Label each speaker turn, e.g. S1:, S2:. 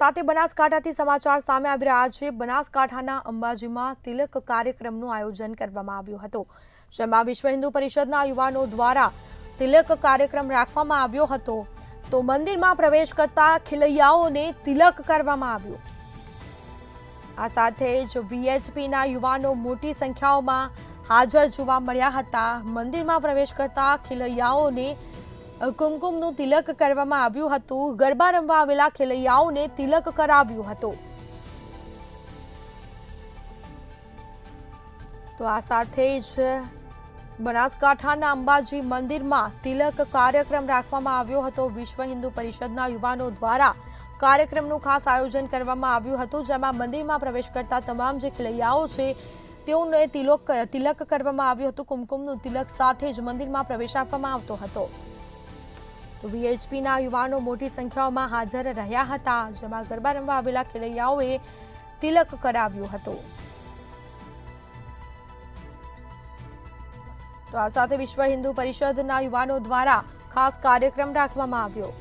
S1: સાથે બનાસકાંઠાથી સમાચાર સામે આવી રહ્યા છે। બનાસકાંઠાના અંબાજીમાં તિલક કાર્યક્રમનું આયોજન કરવામાં આવ્યું હતું, જેમાં વિશ્વ હિન્દુ પરિષદના યુવાનો દ્વારા તિલક કાર્યક્રમ રાખવામાં આવ્યો હતો। તો મંદિરમાં પ્રવેશ કરતા ખેલૈયાઓને તિલક કરવામાં આવ્યું। આ સાથે જ વીએચપીના યુવાનો મોટી સંખ્યામાં હાજર જોવા મળ્યા હતા। મંદિરમાં પ્રવેશ કરતા ખેલૈયાઓને કુમકુમનું તિલક કરવામાં આવ્યું હતું। ગરબા રમવા આવેલા ખેલૈયાઓને તિલક કરાવ્યું હતું। તો આ સાથે જ બનાસકાંઠાના અંબાજી મંદિરમાં તિલક કાર્યક્રમ રાખવામાં આવ્યો હતો। વિશ્વ હિન્દુ પરિષદના યુવાનો દ્વારા કાર્યક્રમનું ખાસ આયોજન કરવામાં આવ્યું હતું, જેમાં મંદિરમાં પ્રવેશ કરતા તમામ જે ખેલૈયાઓ છે તેઓને તિલક કરવામાં આવ્યું હતું। કુમકુમનું તિલક સાથે જ મંદિરમાં પ્રવેશ આપવામાં આવતો હતો। તો વીએચપીના યુવાનો મોટી સંખ્યામાં હાજર રહ્યા હતા, જેમાં ગરબા રમવા આવેલા ખેલૈયાઓએ તિલક કરાવ્યું હતું। તો આ સાથે વિશ્વ હિન્દુ પરિષદના યુવાનો દ્વારા ખાસ કાર્યક્રમ રાખવામાં આવ્યો।